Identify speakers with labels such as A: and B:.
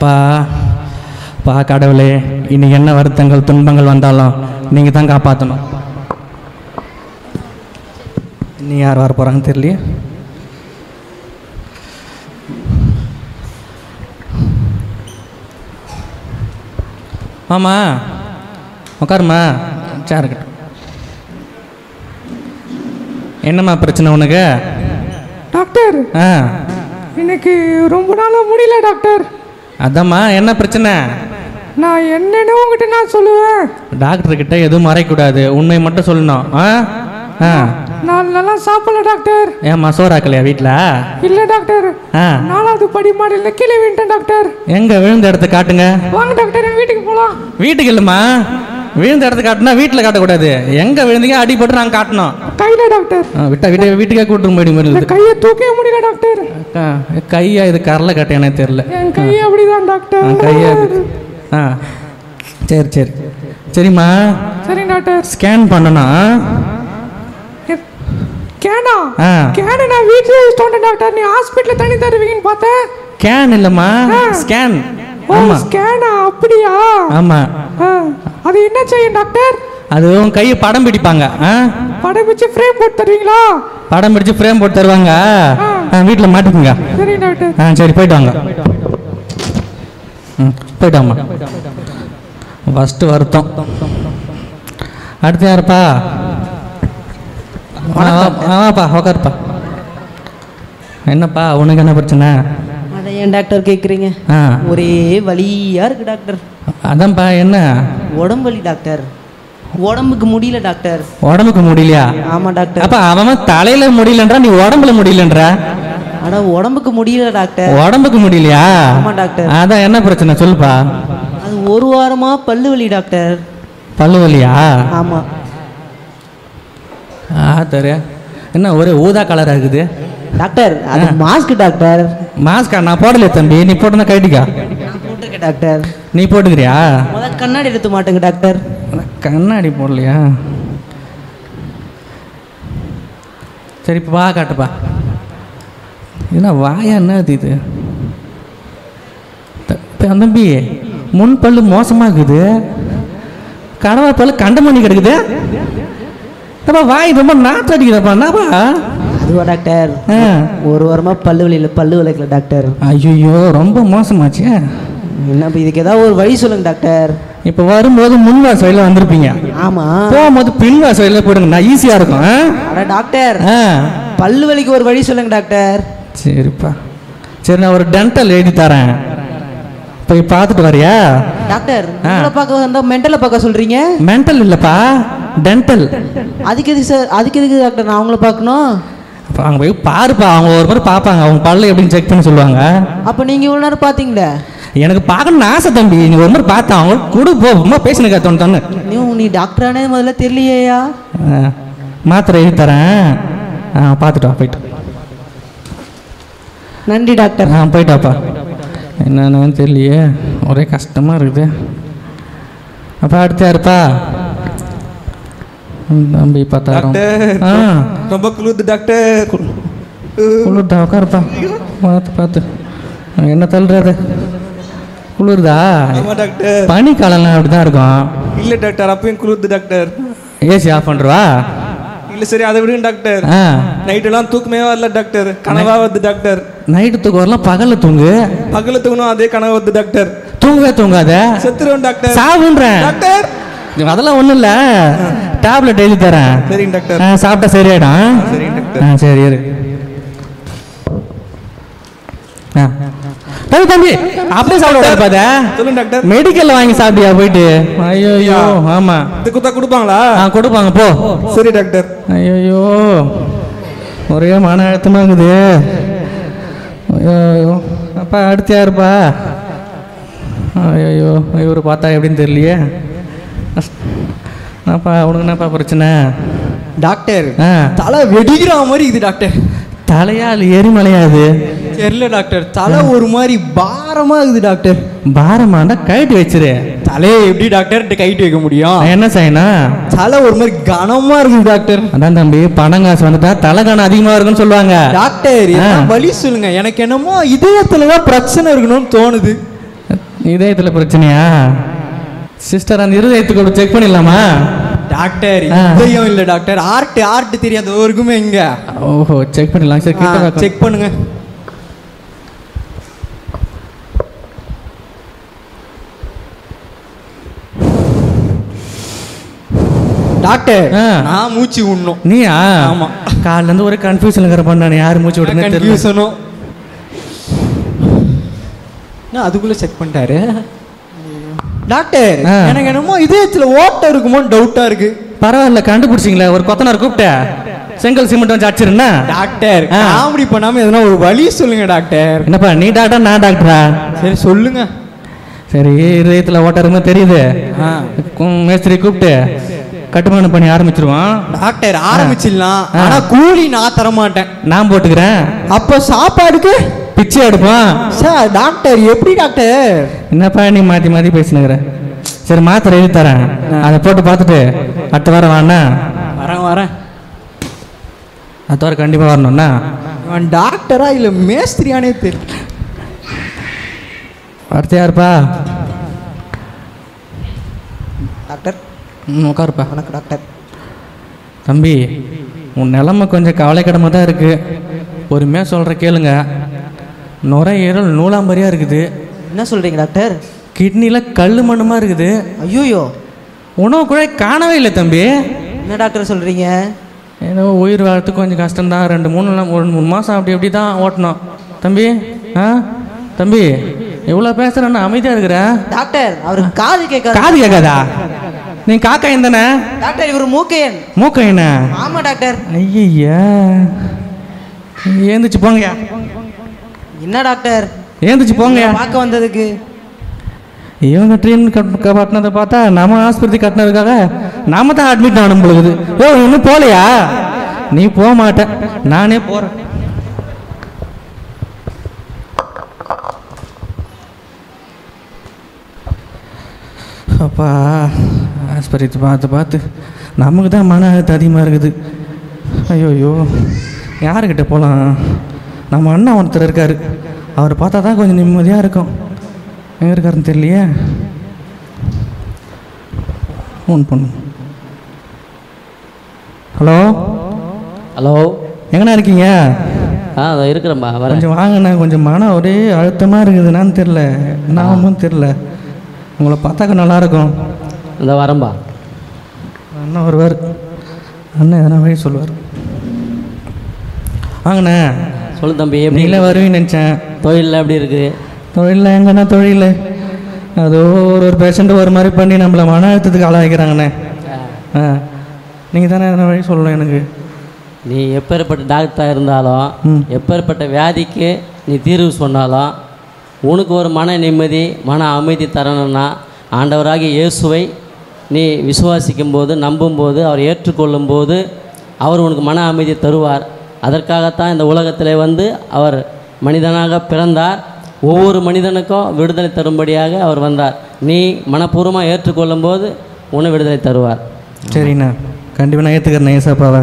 A: அப்பா பா கடவுளே, இனி என்ன வருத்தங்கள் துன்பங்கள் வந்தாலும் நீங்கள் தான் காப்பாற்றணும். இனி யார் வர போகிறாங்கன்னு தெரியலையே. ஆமா உட்காருமா, சாருக்கட்டும். என்னம்மா பிரச்சனை உனக்கு?
B: டாக்டர், எனக்கு ரொம்ப நாளாக முடியல டாக்டர்.
A: அதாம்மா, என்ன பிரச்சனை?
B: நான் என்னன்னு உங்ககிட்ட நான் சொல்லுவேன்.
A: டாக்டர்கிட்ட எதுவும் மறைக்கூடாது, உண்மை மட்டும் சொல்லணும்.
B: நான் நல்லா சாப்பிடல டாக்டர்.
A: ஏம்மா சோறாக்கலையா வீட்டில்?
B: இல்லை டாக்டர், 4வது படி மாடியில் கீழே விழுந்தேன் டாக்டர்.
A: எங்கே விழுந்த இடத்த காட்டுங்க.
B: வாங்க டாக்டர், என் வீட்டுக்கு போகலாம்.
A: வீட்டுக்கு இல்லைம்மா, விழுந்த இடத்த காட்டினா வீட்டில் காட்டக்கூடாது. எங்கே விழுந்தீங்க அடிபட்டு நாங்கள் காட்டணும்.
B: கையில் டாக்டர்.
A: வீட்டுக்கே கூட்டு போயிடுங்க.
B: கையை தூக்கவே முடியல டாக்டர்.
A: கையா இது கரலை கட்ட எனக்கு தெரியல.
B: என் கையை அப்படிதான் டாக்டர்.
A: கையா சரி சரி சரிம்மா.
B: சரி டாக்டர்.
A: ஸ்கேன் பண்ணணும்.
B: கேனா? கேன் நான் வீட்லயே வச்சிட்டேன் டாக்டர். நீ ஹாஸ்பிடல்ல தண்ணி தருவீங்கன்னு பார்த்தேன்.
A: கேன் இல்லம்மா, ஸ்கேன்.
B: ஆமா ஸ்கேனா? அப்படியா?
A: ஆமா.
B: அது என்ன செய்யும் டாக்டர்?
A: அது உன் கையை படம் பிடிப்பாங்க.
B: படம் பிடிச்சு ஃப்ரேம் போட்டு தருவீங்களா?
A: படம் பிடிச்சு ஃப்ரேம் போட்டு தருவாங்க. வீட்டில் மாட்டுக்குங்க.
B: சரி டாக்டர்.
A: சரி போயிட்டு வாங்க. போயிட்டு வாங்க. ஃபஸ்ட்டு வருத்தம். அடுத்து யாருப்பா? வாப்பா உக்காருப்பா. என்னப்பா உனக்கு என்ன பிரச்சனை?
C: அதை ஏன் டாக்டர் கேட்குறீங்க? ஒரே வலியாக இருக்குது டாக்டர்.
A: அதான்ப்பா என்ன?
C: உடம்பு வலி டாக்டர். உடம்புக்கு முடியல டாக்டர்.
A: உடம்புக்கு முடியலையா?
C: ஆமாம் டாக்டர்.
A: அப்போ அவன் தலையில முடியலன்றா, நீ உடம்புல முடியலன்ற.
C: ஆனால் உடம்புக்கு முடியல டாக்டர்.
A: உடம்புக்கு முடியலையா?
C: ஆமாம் டாக்டர்.
A: அதான் என்ன பிரச்சனை சொல்லுப்பா.
C: அது ஒரு வாரமாக பல்லு வலி டாக்டர்.
A: பல்லு வலியா?
C: ஆமாம்.
A: தர என்ன ஒரே ஊதா கலராக இருக்குது
C: டாக்டர்? அது மாஸ்க் டாக்டர்.
A: மாஸ்கா? நான் போடலையே தம்பி, நீ போட்டுனா கைட்டிக்கா.
C: போட்டுருக்கேன் டாக்டர்.
A: நீ போட்டுக்கிறியா?
C: முதல் கண்ணாடி எடுத்து மாட்டேங்க டாக்டர்.
A: கண்ணாடி போடலையா? சரி இப்போ வா காட்டுப்பா. என்ன வாயா என்ன இது? தம்பி முன் பல்லு மோசமாக இருக்குது, கடவா பல்லு கண்டமணி கிடக்குது. வாய் ரொம்ப நாற்று அடிக்கிறப்பா. என்னப்பா
C: அதுவா டாக்டர்? ஒரு வாரமாக பல்லு வலியில் பல்லு விளக்கல டாக்டர்.
A: ஐயோ ரொம்ப மோசமாச்சு.
C: என்ன இதுக்கு ஏதாவது ஒரு வழி சொல்லுங்க டாக்டர்.
A: இப்போ வரும்போது முன்வாச வழியில் வந்திருப்பீங்க.
C: ஆமாம்.
A: போகும்போது பின்வாச வழியில் போடுங்க, நான் ஈஸியாக இருக்கும்.
C: அட டாக்டர், பல்லு வலிக்கு ஒரு வழி சொல்லுங்க டாக்டர்.
A: சரிப்பா, சரி நான் ஒரு டென்டல் எழுதி தரேன், போய் பார்த்துட்டு வரியா?
C: டாக்டர் பார்க்க வந்தால் மென்டலை பார்க்க சொல்கிறீங்க.
A: மென்டல் இல்லைப்பா, டென்டல்.
C: அதுக்கு எதுக்கு சார்? அதுக்கு எதுக்கு டாக்டர் நான் அவங்கள பார்க்கணும்?
A: அப்போ அங்கே போய் பாருப்பா, அவங்க ஒரு மாதிரி பார்ப்பாங்க, அவங்க பல்ல எப்படின்னு செக் பண்ணி சொல்லுவாங்க.
C: அப்போ நீங்கள் இவ்வளோ நேரம் பார்த்தீங்களே?
A: எனக்கு பார்க்கணும்னு ஆசை தம்பி, நீ ஒரு மாதிரி பார்த்தா அவங்க கொடு போ, ரொம்ப பேசினுக்கா தோணு.
C: நீ டாக்டரானே முதல்ல தெரியலையா?
A: மாத்திரை எழுதி தரேன், பார்த்துட்டு வா. போயிட்டு
C: நன்றி டாக்டர்.
A: போயிட்டாப்பா. என்னன்னு தெரியலையே, ஒரே கஷ்டமாக இருக்குது. அப்போ அடுத்து யாருப்பா? தம்பி பார்த்தா
D: ரொம்ப குளிர்து டாக்டர்.
A: குளிர்தா? உட்காருப்பா, பார்த்து பார்த்து. என்ன தள்ளுறது? குளிர்தா?
D: டாக்டர்
A: பனிக்காலம்லாம் அப்படி தான் இருக்கும்.
D: இல்லை டாக்டர், அப்பயும் குளிர்து டாக்டர்.
A: ஏசி ஆஃப் பண்ணுறவா?
D: இல்லை சரி அதை விடுங்க டாக்டர். நைட்டெல்லாம் தூக்கமே வரல டாக்டர், கனவா வருது டாக்டர்.
A: நைட்டு தூக்கம் வரலாம், பகலில் தூங்கு.
D: பகலில் தூங்கணும், அதே கனவு வருது டாக்டர்.
A: தூங்கவே தூங்காத,
D: செத்துருவேன் டாக்டர்.
A: சாவுன்றேன்
D: டாக்டர்.
A: அதெல்லாம் ஒன்றும் இல்லை, டேப்லெட் எழுதி தரேன்.
D: சரிங்க டாக்டர்.
A: சாப்பிட்டா சரியாயிடும்.
D: சரிங்க டாக்டர்.
A: சரி இரு. தம்பி அப்படியே சாப்பிட
D: சொல்லுங்க டாக்டர்.
A: மெடிக்கல்ல வாங்கி சாப்பிட்டியா போயிட்டு? ஐயோ ஆமா,
D: இது குத்தா கொடுப்பாங்களா?
A: கொடுப்பாங்க போ.
D: சரி டாக்டர்.
A: ஐயோ ஒரே மன அழுத்தமா இருக்குது. ஐயோ அப்பா அடுத்து யாருப்பா? ஐயோ இவரு பார்த்தா எப்படின்னு தெரியலையே. என்னப்பா உனக்கு என்னப்பா பிரச்சனை?
E: டாக்டர் தலை வெடிக்கிற மாதிரி இருக்குது டாக்டர்.
A: தலையா இல்லை எரிமலையா? அது
E: தெரியல டாக்டர், தலை ஒரு மாதிரி பாரமா இருக்குது டாக்டர்.
A: பாரமாண்டா கைட்டு வச்சிரு.
E: தலையை எப்படி டாக்டர் கைட்டு வைக்க முடியும்?
A: என்ன செய்யணும்?
E: தலை ஒரு மாதிரி கனமா இருக்குது டாக்டர்.
A: அதான் தம்பி, பணம் காசு வந்துட்டா தலை கனம் அதிகமா இருக்குன்னு சொல்லுவாங்க.
E: டாக்டர் வழி சொல்லுங்க, எனக்கு என்னமோ இதயத்துலதான் பிரச்சனை இருக்கணும்னு தோணுது.
A: இதயத்தில் பிரச்சனையா சிஸ்டர்? அந்த இருதயத்துக்கு செக் பண்ணிடலாமா
E: டாக்டர்? இதயம் இல்ல டாக்டர், ஆர்ட் தெரியாது ஒருக்குமே இங்க.
A: ஓஹோ, செக் பண்ணிடலாம். சரி,
E: செக் பண்ணுங்க டாக்டர். நான் மூச்சு விடணும்.
A: நீயா?
E: ஆமா.
A: காலைல இருந்து ஒரு கன்ஃபியூஷன் இருக்கிறப்ப நான் யார் மூச்சு விடுறேன்னு தெரியல.
E: அதுக்குள்ள செக் பண்ணிட்டாரு டாக்டர். எனக்கு என்னமோ இதயத்துல ஓட்டை இருக்குமோ டவுட்டா இருக்கு.
A: பரவாயில்ல, கண்டுபிடிச்சிங்களா? ஒரு கொத்தனார் கூப்பிட்ட செங்கல் சிமெண்ட் வந்து அடிச்சிருந்தா
E: டாக்டர். காமெடி பண்ணாம எதனா ஒரு வழி சொல்லுங்க டாக்டர்.
A: என்னப்பா நீ டாக்டர் நான் டாக்டரா?
E: சரி சொல்லுங்க.
A: சரி, இதயத்துல ஓட்ட இருக்குமோ தெரியுது. மேஸ்திரி கூப்பிட்டு கட்டுமானம் பண்ணி ஆரம்பிச்சிருவான்.
E: டாக்டர் ஆரம்பிச்சிடலாம், ஆனா கூலி நான் தர மாட்டேன்.
A: நான் போட்டுக்கிறேன்.
E: அப்ப சாப்பாடுக்கு
A: பிச்சை எடுப்பான்.
E: சார் டாக்டர் எப்படி டாக்டர்?
A: என்னப்பா நீ மாற்றி மாற்றி பேசினுங்கிற? சரி, மாத்திரை எழுதி தரேன், அதை போட்டு பார்த்துட்டு அடுத்த வாரம் வாண்ணா.
E: வரேன்.
A: அடுத்த வாரம் கண்டிப்பாக வரணும்ண்ணா.
E: அவன் டாக்டரா இல்லை மேஸ்திரியானே தெரியும்.
A: அடுத்த யாருப்பா?
C: டாக்டர்.
A: உட்காருப்பா.
C: வணக்கம் டாக்டர்.
A: தம்பி, உன் நிலைமை கொஞ்சம் கவலைக்கிடமாக தான் இருக்குது. பொறுமையாக சொல்கிற கேளுங்க. நுரையீரல் நூலாம்பரியாக இருக்குது.
C: என்ன சொல்கிறீங்க டாக்டர்?
A: கிட்னியில் கல் மண்ணுமா இருக்குது.
C: ஐயோயோ,
A: உணவு குழாய் காணவே இல்லை தம்பி.
C: என்ன டாக்டர் சொல்கிறீங்க?
A: ஏதோ உயிர் வாழறதுக்கு கொஞ்சம் கஷ்டம்தான். 2-3 மாதம் அப்படி தான் ஓட்டணும் தம்பி. தம்பி எவ்வளோ பேசுகிறேன்னா அமைதியாக இருக்கிற
C: டாக்டர். அவருக்கு காது கேட்காது.
A: காது கேட்காதா? நீ காக்காயன் தானே
C: டாக்டர்? இவர் மூக்கையன்.
A: மூக்கையனா?
C: ஆமாம் டாக்டர்.
A: ஐயா, ஏந்திச்சு போங்கயா.
C: என்ன டாக்டர்?
A: ஏந்திச்சு போங்கயா.
C: பார்க்க வந்ததுக்கு
A: இவங்க ட்ரெயின் கட்டினதை பார்த்தா நம்ம ஆஸ்பத்திரி கட்டினதுக்காக நாம தான் அட்மிட் ஆகணும் பொழுது. ஓ, இன்னும் போகலையா? நீ போக மாட்டேன், நானே போகிறேன். அப்பா, ஆஸ்பத்திரி பார்த்து நமக்கு தான் மன அழுத்தம் அதிகமாக இருக்குது. ஐயோயோ, யாருக்கிட்ட போகலாம்? நம்ம அண்ணா ஒருத்தர் இருக்கார், அவர் பார்த்தா தான் கொஞ்சம் நிம்மதியாக இருக்கும். எங்கே இருக்காருன்னு தெரியலையே. ஃபோன் பண்ணு. ஹலோ எங்கண்ணா இருக்கீங்க?
F: அதை இருக்கிறேன்பா.
A: கொஞ்சம் வாங்கண்ணா, கொஞ்சம் மனம் ஒரே அழுத்தமாக இருக்குதுன்னான்னு தெரில, என்னாவும் தெரில. உங்களை பார்த்தாக்க நல்லாயிருக்கும்.
F: இந்த வரம்பா
A: அண்ணன் வருவார். அண்ணன் எதனா வழி சொல்லுவார். வாங்கண்ணே.
F: சொல்லு தம்பி.
A: நீங்களே வருவீன்னு நினச்சேன்.
F: தொழிலில் எப்படி இருக்குது?
A: தொழிலில் எங்கன்னா தொழில் அதோ ஒரு பேஷண்ட்டு ஒரு மாதிரி பண்ணி நம்மளை மன அழுத்தத்துக்கு ஆளாக்கிறாங்கண்ணே. நீங்கள் தானே எதனா வழி சொல்லணும் எனக்கு.
F: நீ எப்பேற்பட்ட டாக்டராக இருந்தாலும் எப்பேற்பட்ட வியாதிக்கு நீ தீர்வு சொன்னாலும் உனக்கு ஒரு மன நிம்மதி மன அமைதி தரணும்னா ஆண்டவராகிய இயேசுவை நீ விசுவாசிக்கும் போது நம்பும்போது அவர் ஏற்றுக்கொள்ளும் போது அவர் உனக்கு மன அமைதி தருவார். அதற்காகத்தான் இந்த உலகத்தில் வந்து அவர் மனிதனாக பிறந்தார். ஒவ்வொரு மனிதனுக்கும் விடுதலை தரும்படியாக அவர் வந்தார். நீ மனப்பூர்வமாக ஏற்றுக்கொள்ளும் போது உன்னை விடுதலை தருவார்.
A: சரிண்ணா, கண்டிப்பாக நான் ஏற்றுக்கிறேன் ஏசாப்பாவை.